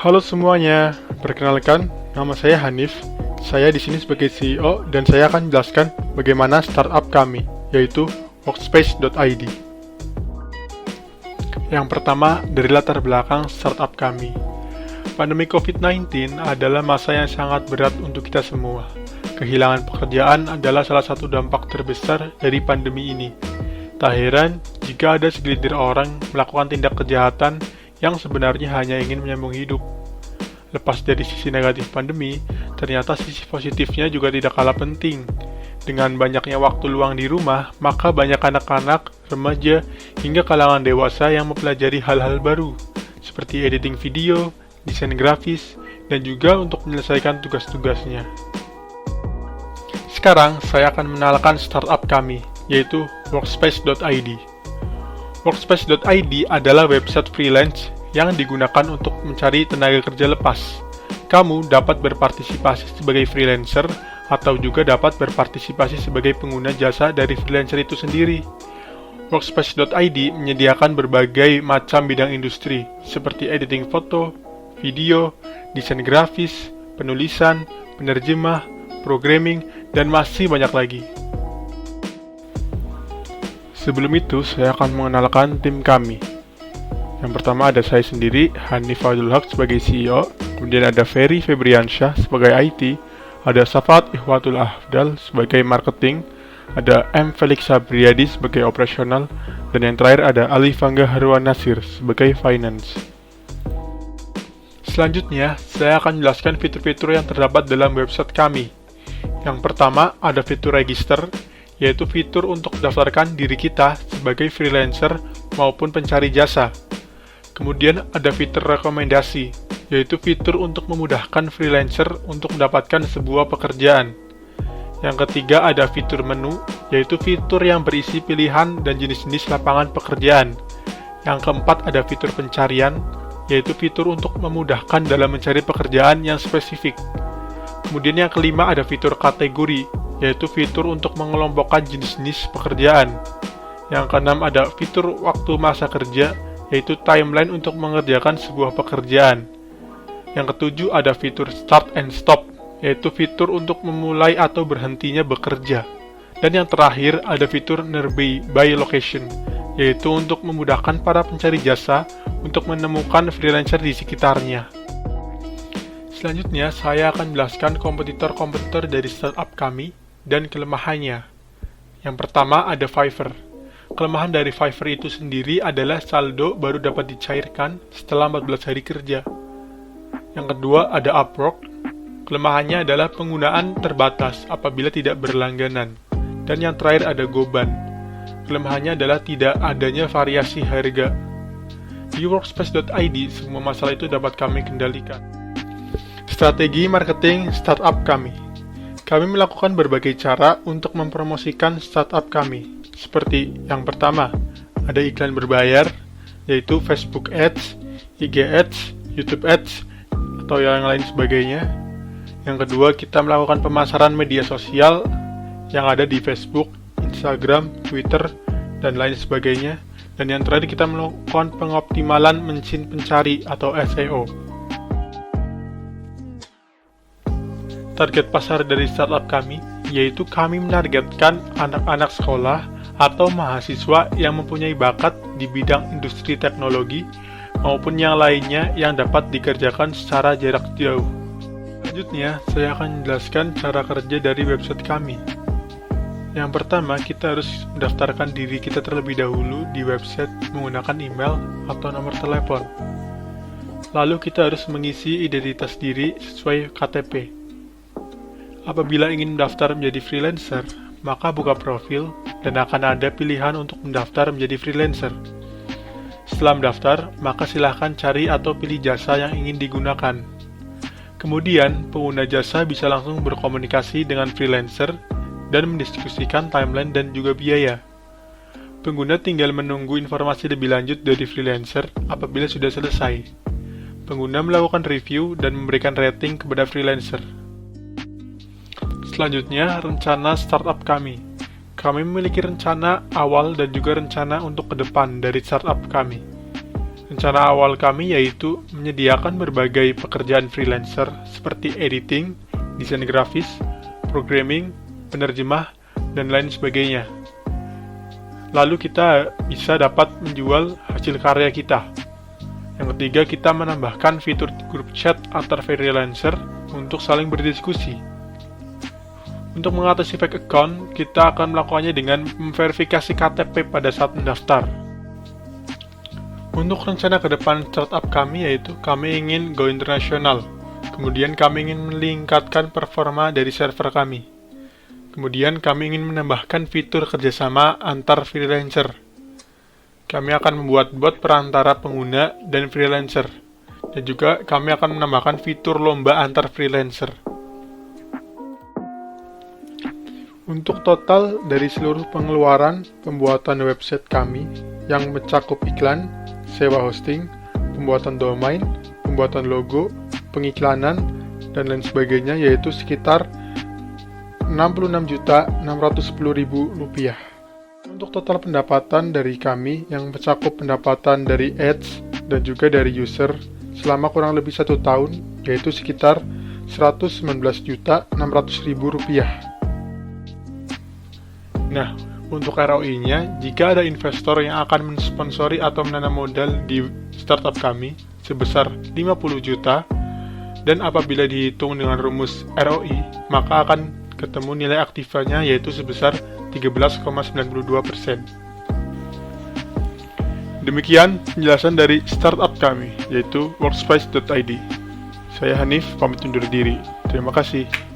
Halo semuanya, perkenalkan, nama saya Hanif. Saya di sini sebagai CEO dan saya akan menjelaskan bagaimana startup kami, yaitu Workspace.id. Yang pertama, dari latar belakang startup kami. Pandemi COVID-19 adalah masa yang sangat berat untuk kita semua. Kehilangan pekerjaan adalah salah satu dampak terbesar dari pandemi ini. Tak heran jika ada segelintir orang melakukan tindak kejahatan yang sebenarnya hanya ingin menyambung hidup. Lepas dari sisi negatif pandemi, ternyata sisi positifnya juga tidak kalah penting. Dengan banyaknya waktu luang di rumah, maka banyak anak-anak, remaja, hingga kalangan dewasa yang mempelajari hal-hal baru, seperti editing video, desain grafis, dan juga untuk menyelesaikan tugas-tugasnya. Sekarang, saya akan mengenalkan startup kami, yaitu Workspace.id. Workspace.id adalah website freelance yang digunakan untuk mencari tenaga kerja lepas. Kamu dapat berpartisipasi sebagai freelancer atau juga dapat berpartisipasi sebagai pengguna jasa dari freelancer itu sendiri. Workspace.id menyediakan berbagai macam bidang industri seperti editing foto, video, desain grafis, penulisan, penerjemah, programming, dan masih banyak lagi. Sebelum itu, saya akan mengenalkan tim kami. Yang pertama ada saya sendiri, Hanif Abdul Haq sebagai CEO, kemudian ada Ferry Febriansyah sebagai IT, ada Safat Ihwatul Afdal sebagai marketing, ada M. Felix Sabriadi sebagai operasional, dan yang terakhir ada Ali Fangga Harwan Nasir sebagai finance. Selanjutnya, saya akan menjelaskan fitur-fitur yang terdapat dalam website kami. Yang pertama ada fitur register, yaitu fitur untuk mendaftarkan diri kita sebagai freelancer maupun pencari jasa. Kemudian ada fitur rekomendasi, yaitu fitur untuk memudahkan freelancer untuk mendapatkan sebuah pekerjaan. Yang ketiga ada fitur menu, yaitu fitur yang berisi pilihan dan jenis-jenis lapangan pekerjaan. Yang keempat ada fitur pencarian, yaitu fitur untuk memudahkan dalam mencari pekerjaan yang spesifik. Kemudian yang kelima ada fitur kategori, yaitu fitur untuk mengelompokkan jenis-jenis pekerjaan. Yang keenam ada fitur waktu masa kerja, yaitu timeline untuk mengerjakan sebuah pekerjaan. Yang ketujuh ada fitur start and stop, yaitu fitur untuk memulai atau berhentinya bekerja. Dan yang terakhir ada fitur nearby by location, yaitu untuk memudahkan para pencari jasa untuk menemukan freelancer di sekitarnya. Selanjutnya, saya akan menjelaskan kompetitor-kompetitor dari startup kami dan kelemahannya. Yang pertama ada Fiverr. Kelemahan dari Fiverr itu sendiri adalah saldo baru dapat dicairkan setelah 14 hari kerja. Yang kedua ada Upwork. Kelemahannya adalah penggunaan terbatas apabila tidak berlangganan. Dan yang terakhir ada Goban. Kelemahannya adalah tidak adanya variasi harga. Di Workspace.id semua masalah itu dapat kami kendalikan. Strategi marketing startup kami. Kami melakukan berbagai cara untuk mempromosikan startup kami. Seperti yang pertama, ada iklan berbayar, yaitu Facebook Ads, IG Ads, YouTube Ads, atau yang lain sebagainya. Yang kedua, kita melakukan pemasaran media sosial yang ada di Facebook, Instagram, Twitter, dan lain sebagainya. Dan yang terakhir, kita melakukan pengoptimalan mesin pencari atau SEO. Target pasar dari startup kami, yaitu kami menargetkan anak-anak sekolah atau mahasiswa yang mempunyai bakat di bidang industri teknologi maupun yang lainnya yang dapat dikerjakan secara jarak jauh. Selanjutnya, saya akan menjelaskan cara kerja dari website kami. Yang pertama, kita harus mendaftarkan diri kita terlebih dahulu di website menggunakan email atau nomor telepon. Lalu kita harus mengisi identitas diri sesuai KTP. Apabila ingin mendaftar menjadi freelancer, maka buka profil dan akan ada pilihan untuk mendaftar menjadi freelancer. Setelah mendaftar, maka silahkan cari atau pilih jasa yang ingin digunakan. Kemudian, pengguna jasa bisa langsung berkomunikasi dengan freelancer dan mendiskusikan timeline dan juga biaya. Pengguna tinggal menunggu informasi lebih lanjut dari freelancer apabila sudah selesai. Pengguna melakukan review dan memberikan rating kepada freelancer. Selanjutnya, rencana startup kami. Kami memiliki rencana awal dan juga rencana untuk ke depan dari startup kami. Rencana awal kami yaitu menyediakan berbagai pekerjaan freelancer seperti editing, desain grafis, programming, penerjemah, dan lain sebagainya. Lalu kita bisa dapat menjual hasil karya kita. Yang ketiga, kita menambahkan fitur grup chat antar freelancer untuk saling berdiskusi. Untuk mengatasi fake account, kita akan melakukannya dengan memverifikasi KTP pada saat mendaftar. Untuk rencana ke depan startup kami yaitu kami ingin go internasional. Kemudian kami ingin meningkatkan performa dari server kami. Kemudian kami ingin menambahkan fitur kerjasama antar freelancer. Kami akan membuat bot perantara pengguna dan freelancer. Dan juga kami akan menambahkan fitur lomba antar freelancer. Untuk total dari seluruh pengeluaran pembuatan website kami yang mencakup iklan, sewa hosting, pembuatan domain, pembuatan logo, pengiklanan, dan lain sebagainya yaitu sekitar Rp66.610.000. Untuk total pendapatan dari kami yang mencakup pendapatan dari ads dan juga dari user selama kurang lebih 1 tahun yaitu sekitar Rp119.600.000. Nah, untuk ROI-nya, jika ada investor yang akan mensponsori atau menanam modal di startup kami sebesar 50 juta, dan apabila dihitung dengan rumus ROI, maka akan ketemu nilai aktifanya yaitu sebesar 13,92%. Demikian penjelasan dari startup kami, yaitu workspace.id. Saya Hanif, pamit undur diri. Terima kasih.